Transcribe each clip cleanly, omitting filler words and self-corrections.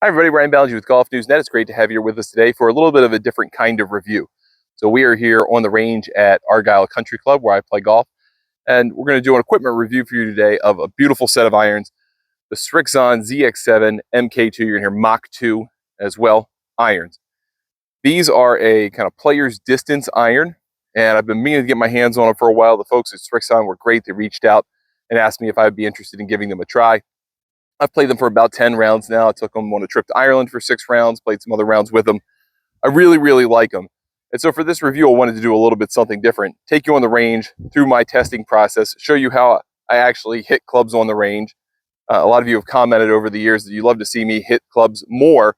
Hi everybody, Ryan Ballengee with Golf News Net. It's great to have you here with us today for a little bit of a different kind of review. So we are here on the range at Argyle Country Club where I play golf, and we're going to do an equipment review for you today of a beautiful set of irons, the Srixon ZX7 MKII. You're going to hear Mach 2 as well, irons. These are a kind of player's distance iron, and I've been meaning to get my hands on them for a while. The folks at Srixon were great. They reached out and asked me if I'd be interested in giving them a try. I've played them for about 10 rounds now. I took them on a trip to Ireland for 6 rounds, played some other rounds with them. I really, really like them. And so for this review, I wanted to do a little bit something different. Take you on the range through my testing process, show you how I actually hit clubs on the range. A lot of you have commented over the years that you love to see me hit clubs more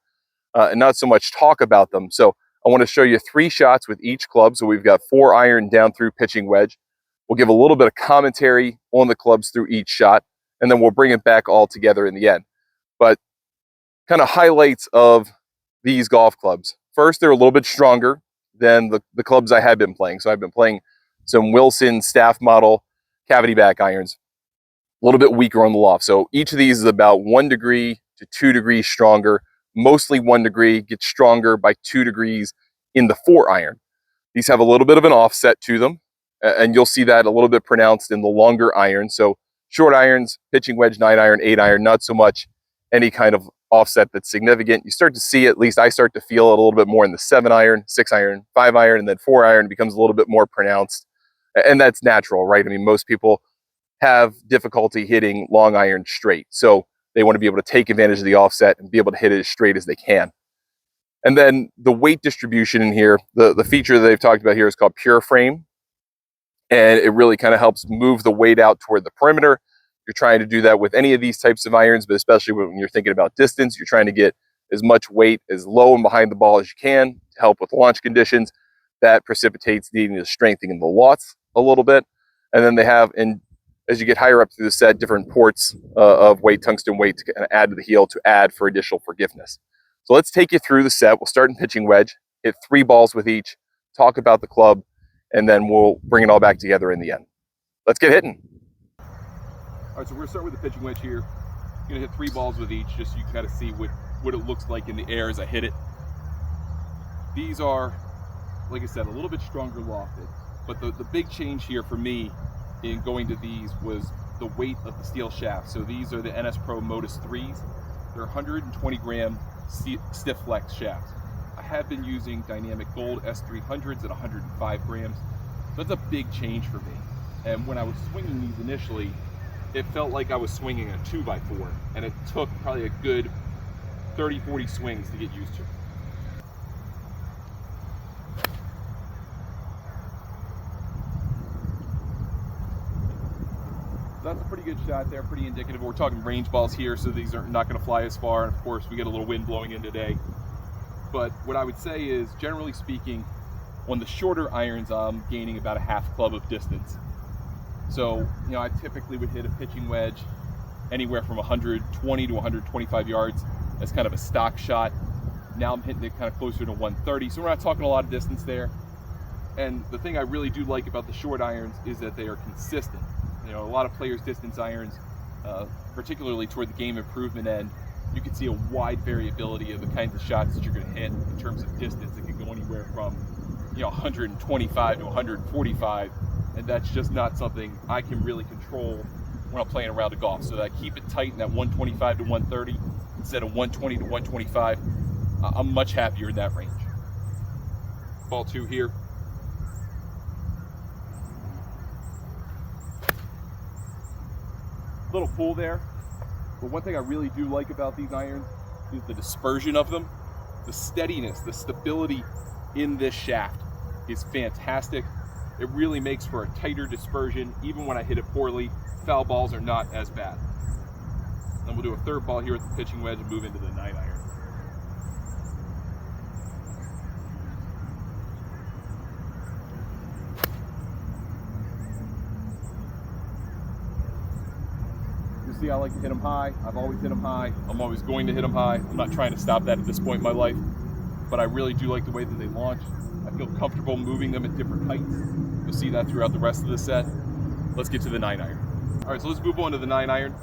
and not so much talk about them. So I want to show you 3 shots with each club. So we've got 4 iron down through pitching wedge. We'll give a little bit of commentary on the clubs through each shot, and then we'll bring it back all together in the end. But kind of highlights of these golf clubs. First, they're a little bit stronger than the clubs I had been playing. So I've been playing some Wilson staff model cavity back irons, a little bit weaker on the loft. So each of these is about 1 degree to 2 degrees stronger, mostly 1 degree, gets stronger by 2 degrees in the 4 iron. These have a little bit of an offset to them, and you'll see that a little bit pronounced in the longer irons. So short irons, pitching wedge, 9 iron, 8 iron, not so much any kind of offset that's significant. You start to see, at least I start to feel it a little bit more in the 7 iron, 6 iron, 5 iron, and then 4 iron becomes a little bit more pronounced. And that's natural, right? I mean, most people have difficulty hitting long iron straight. So they want to be able to take advantage of the offset and be able to hit it as straight as they can. And then the weight distribution in here, the feature that they've talked about here is called Pure Frame. And it really kind of helps move the weight out toward the perimeter. You're trying to do that with any of these types of irons, but especially when you're thinking about distance, you're trying to get as much weight as low and behind the ball as you can to help with launch conditions. That precipitates needing to strengthen the lots a little bit. And then they have, and as you get higher up through the set, different ports of weight, tungsten weight to kind of add to the heel to add for additional forgiveness. So let's take you through the set. We'll start in pitching wedge, hit 3 balls with each, talk about the club, and then we'll bring it all back together in the end. Let's get hitting. All right, so we're gonna start with the pitching wedge here. I'm gonna hit 3 balls with each, just so you can kind of see what it looks like in the air as I hit it. These are, like I said, a little bit stronger lofted, but the big change here for me in going to these was the weight of the steel shaft. So these are the NS Pro Modus 3s. They're 120 gram stiff flex shafts. I have been using Dynamic Gold S300s at 105 grams. So that's a big change for me. And when I was swinging these initially, it felt like I was swinging a 2x4, and it took probably a good 30-40 swings to get used to. That's a pretty good shot there, pretty indicative. We're talking range balls here, so these are not going to fly as far, and of course we get a little wind blowing in today. But what I would say is, generally speaking, on the shorter irons, I'm gaining about a half club of distance. So, you know, I typically would hit a pitching wedge anywhere from 120 to 125 yards as kind of a stock shot. Now I'm hitting it kind of closer to 130, so we're not talking a lot of distance there. And the thing I really do like about the short irons is that they are consistent. You know, a lot of players' distance irons, particularly toward the game improvement end, you can see a wide variability of the kinds of shots that you're going to hit in terms of distance. It can go anywhere from, you know, 125 to 145, and that's just not something I can really control when I'm playing a round of golf. So I keep it tight in that 125 to 130 instead of 120 to 125. I'm much happier in that range. Ball 2 here. Little pull there, but one thing I really do like about these irons is the dispersion of them. The steadiness, the stability in this shaft is fantastic. It really makes for a tighter dispersion. Even when I hit it poorly, foul balls are not as bad. Then we'll do a 3rd ball here with the pitching wedge and move into the 9 iron. See, I like to hit them high. I've always hit them high. I'm always going to hit them high. I'm not trying to stop that at this point in my life, but I really do like the way that they launch. I feel comfortable moving them at different heights. You'll see that throughout the rest of the set. Let's get to the 9 iron. All right, so let's move on to the 9 iron.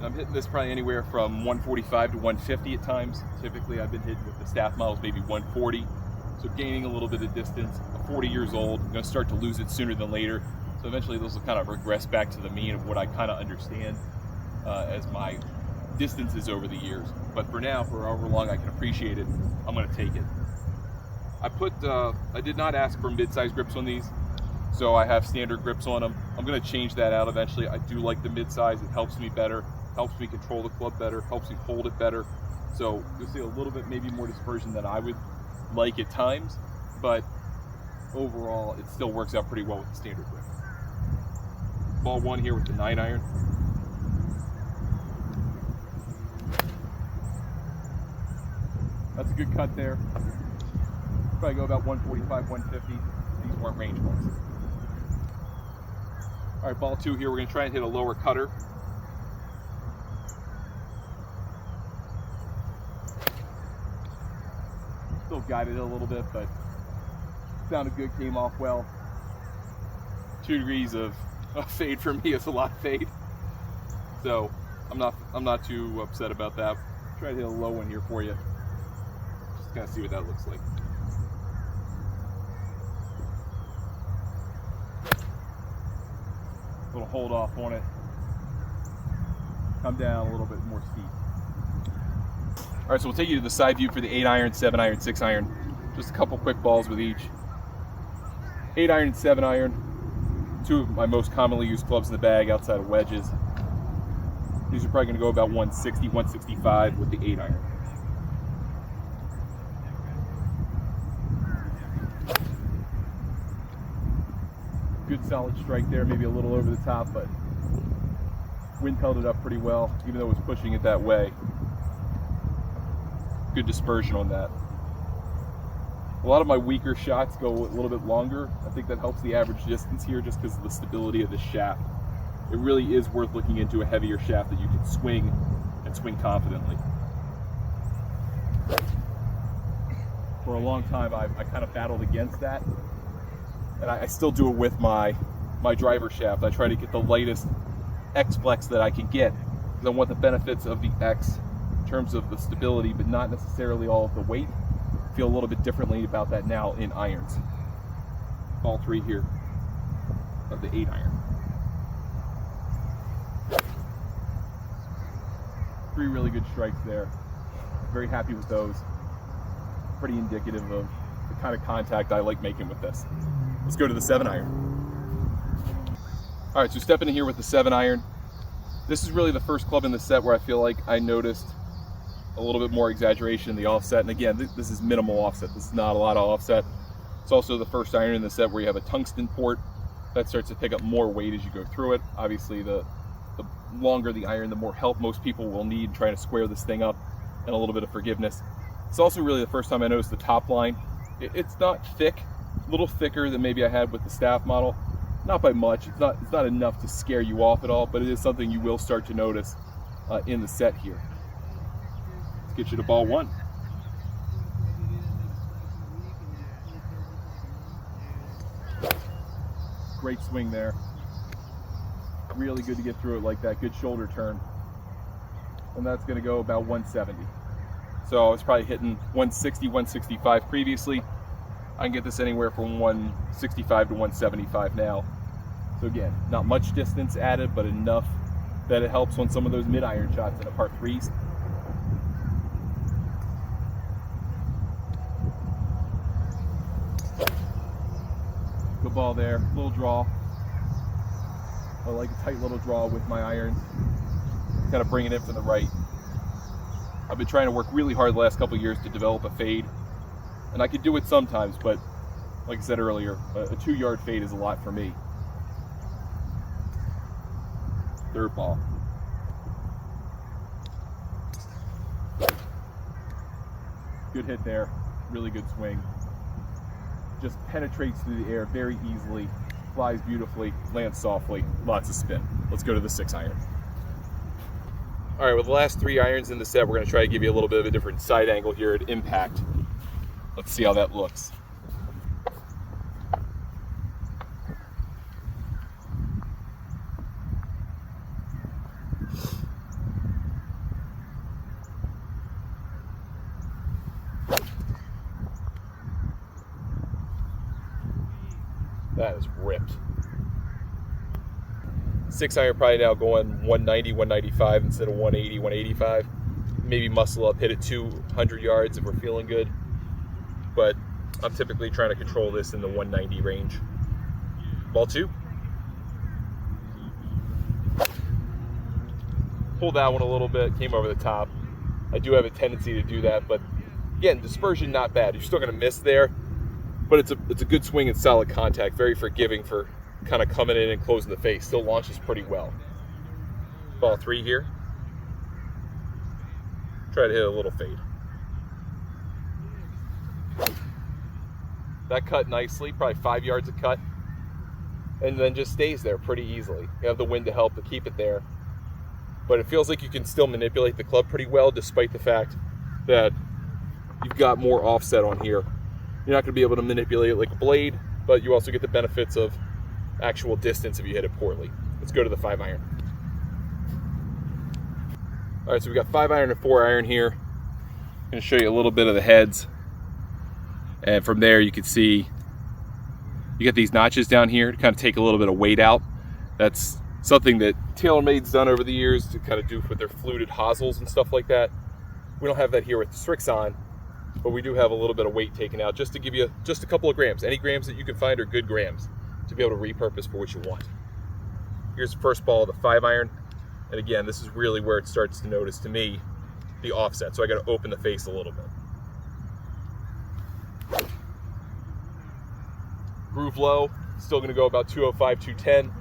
I'm hitting this probably anywhere from 145 to 150 at times. Typically I've been hitting with the staff models maybe 140. So gaining a little bit of distance. I'm 40 years old. I'm going to start to lose it sooner than later. So eventually those will kind of regress back to the mean of what I kind of understand as my distances over the years. But for now, for however long I can appreciate it, I'm going to take it. I did not ask for mid-size grips on these, so I have standard grips on them. I'm going to change that out eventually. I do like the mid-size. It helps me better, helps me control the club better, helps me hold it better. So you'll see a little bit maybe more dispersion than I would like at times, but overall it still works out pretty well with the standard grip. Ball 1 here with the 9-iron. That's a good cut there. Probably go about 145, 150. These weren't range balls. All right, ball 2 here. We're going to try and hit a lower cutter. Still guided it a little bit, but sounded good, came off well. 2 degrees of fade for me is a lot of fade. So I'm not too upset about that. Try to hit a low one here for you. Just kind of see what that looks like. A little hold off on it. Come down a little bit more steep. All right, so we'll take you to the side view for the 8-iron, 7-iron, 6-iron. Just a couple quick balls with each. 8-iron and 7-iron, 2 of my most commonly used clubs in the bag outside of wedges. These are probably going to go about 160, 165 with the 8-iron. Good solid strike there, maybe a little over the top, but wind held it up pretty well, even though it was pushing it that way. Good dispersion on that. A lot of my weaker shots go a little bit longer. I think that helps the average distance here just because of the stability of the shaft. It really is worth looking into a heavier shaft that you can swing and swing confidently. For a long time, I kind of battled against that. And I still do it with my driver shaft. I try to get the lightest X flex that I can get because I want the benefits of the X in terms of the stability, but not necessarily all of the weight. I feel a little bit differently about that now in irons. Ball 3 here of the 8-iron. 3 really good strikes there. Very happy with those. Pretty indicative of the kind of contact I like making with this. Let's go to the 7-iron. All right, so stepping in here with the 7-iron. This is really the first club in the set where I feel like I noticed a little bit more exaggeration in the offset. And again, this is minimal offset. This is not a lot of offset. It's also the first iron in the set where you have a tungsten port that starts to pick up more weight as you go through it. Obviously, the longer the iron, the more help most people will need trying to square this thing up and a little bit of forgiveness. It's also really the first time I noticed the top line. It's not thick, a little thicker than maybe I had with the staff model. Not by much. It's not enough to scare you off at all, but it is something you will start to notice in the set here. Let's get you to ball 1. Great swing there. Really good to get through it like that. Good shoulder turn. And that's going to go about 170. So I was probably hitting 160, 165 previously. I can get this anywhere from 165 to 175 now. So again, not much distance added, but enough that it helps on some of those mid-iron shots in the par 3s. Good ball there, little draw. I like a tight little draw with my irons. Kind of bring it in from the right. I've been trying to work really hard the last couple of years to develop a fade. And I could do it sometimes, but like I said earlier, a 2-yard fade is a lot for me. Third ball. Good hit there, really good swing. Just penetrates through the air very easily, flies beautifully, lands softly, lots of spin. Let's go to the 6-iron. All right, with the last 3 irons in the set, we're going to try to give you a little bit of a different side angle here at impact. Let's see how that looks. That is ripped. 6-iron probably now going 190, 195 instead of 180, 185. Maybe muscle up, hit it 200 yards if we're feeling good. But I'm typically trying to control this in the 190 range. Ball 2. Pulled that one a little bit, came over the top. I do have a tendency to do that, but again, dispersion not bad. You're still gonna miss there, but it's a good swing and solid contact. Very forgiving for kind of coming in and closing the face. Still launches pretty well. Ball 3 here. Try to hit a little fade. That cut nicely, probably 5 yards of cut, and then just stays there pretty easily. You have the wind to help to keep it there, but it feels like you can still manipulate the club pretty well, despite the fact that you've got more offset on here. You're not going to be able to manipulate it like a blade, but you also get the benefits of actual distance if you hit it poorly. Let's go to the 5-iron. All right, so we've got 5-iron and 4-iron here. I'm going to show you a little bit of the heads. And from there you can see you get these notches down here to kind of take a little bit of weight out. That's something that TaylorMade's done over the years to kind of do with their fluted hosels and stuff like that. We don't have that here with the Srixon, but we do have a little bit of weight taken out just to give you just a couple of grams. Any grams that you can find are good grams to be able to repurpose for what you want. Here's the first ball of the 5-iron. And again, this is really where it starts to notice to me the offset. So I got to open the face a little bit. Groove low, still going to go about 205, 210.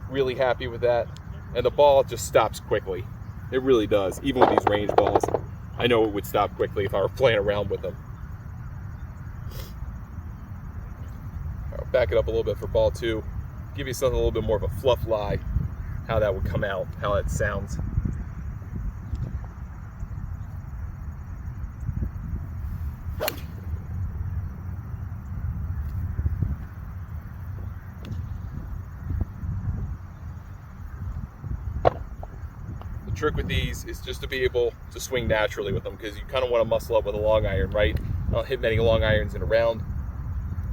Really happy with that. And the ball just stops quickly. It really does. Even with these range balls, I know it would stop quickly if I were playing around with them. I'll back it up a little bit for ball 2. Give you something a little bit more of a fluff lie, how that would come out, how it sounds. The trick with these is just to be able to swing naturally with them, because you kind of want to muscle up with a long iron, right? I don't hit many long irons in a round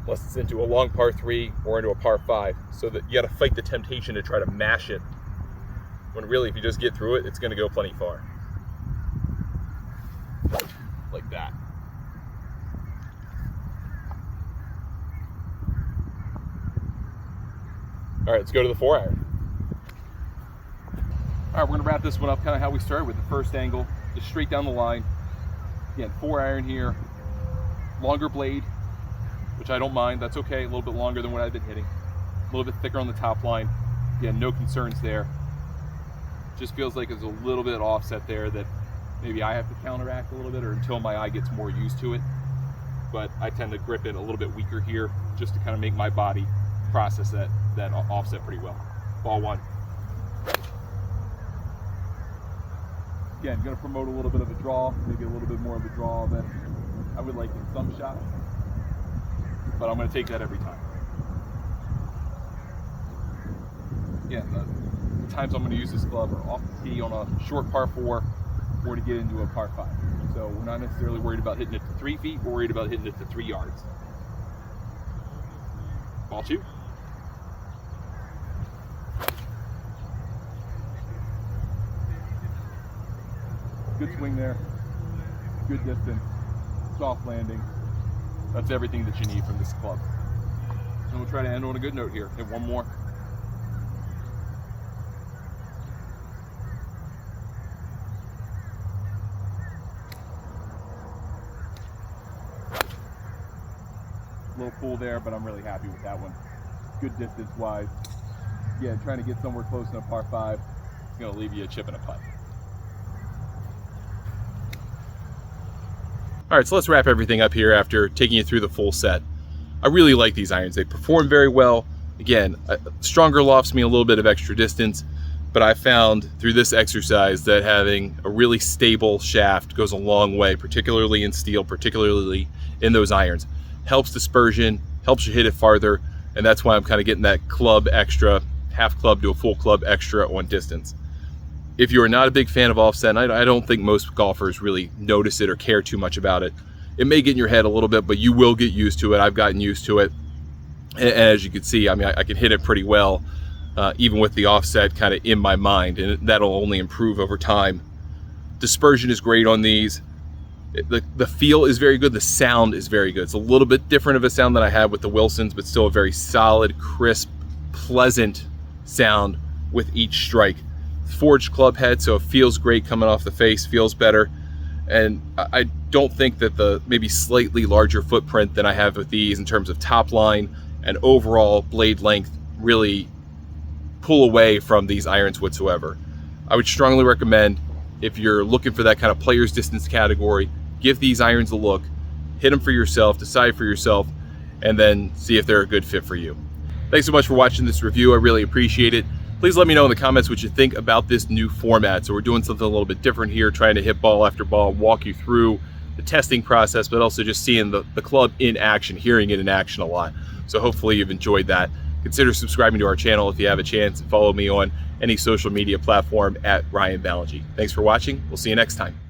unless it's into a long par 3 or into a par 5, so that you got to fight the temptation to try to mash it, when really if you just get through it, it's going to go plenty far. Like that. All right, let's go to the 4-iron. All right, we're gonna wrap this one up kind of how we started with the first angle, just straight down the line. Again, 4-iron here, longer blade, which I don't mind, that's okay, a little bit longer than what I've been hitting. A little bit thicker on the top line. Again, no concerns there. Just feels like there's a little bit of offset there that maybe I have to counteract a little bit, or until my eye gets more used to it. But I tend to grip it a little bit weaker here, just to kind of make my body process that offset pretty well. Ball 1. Again, going to promote a little bit of a draw, maybe a little bit more of a draw than I would like in some shots, but I'm going to take that every time. Again, the times I'm going to use this club are off the tee on a short par 4 or to get into a par 5. So we're not necessarily worried about hitting it to 3 feet, we're worried about hitting it to 3 yards. Ball 2. Good swing there, good distance, soft landing. That's everything that you need from this club. And we'll try to end on a good note here. Hit one more. A little pull there, but I'm really happy with that one. Good distance wise. Yeah, trying to get somewhere close in a par 5, it's gonna leave you a chip and a putt. All right, so let's wrap everything up here after taking you through the full set. I really like these irons. They perform very well. Again, stronger lofts me a little bit of extra distance, but I found through this exercise that having a really stable shaft goes a long way, particularly in steel, particularly in those irons. Helps dispersion, helps you hit it farther, and that's why I'm kind of getting that club extra, half club to a full club extra on distance. If you're not a big fan of offset, I don't think most golfers really notice it or care too much about it. It may get in your head a little bit, but you will get used to it. I've gotten used to it. And as you can see, I mean, I can hit it pretty well, even with the offset kind of in my mind, and that'll only improve over time. Dispersion is great on these. The feel is very good. The sound is very good. It's a little bit different of a sound than I had with the Wilsons, but still a very solid, crisp, pleasant sound with each strike. Forged club head, so it feels great coming off the face, feels better. And I don't think that the maybe slightly larger footprint than I have with these in terms of top line and overall blade length really pull away from these irons whatsoever. I would strongly recommend, if you're looking for that kind of player's distance category, give these irons a look, hit them for yourself, decide for yourself, and then see if they're a good fit for you. Thanks so much for watching this review. I really appreciate it. Please let me know in the comments what you think about this new format. So we're doing something a little bit different here, trying to hit ball after ball, walk you through the testing process, but also just seeing the club in action, hearing it in action a lot. So hopefully you've enjoyed that. Consider subscribing to our channel if you have a chance, and follow me on any social media platform at Ryan Ballengee. Thanks for watching. We'll see you next time.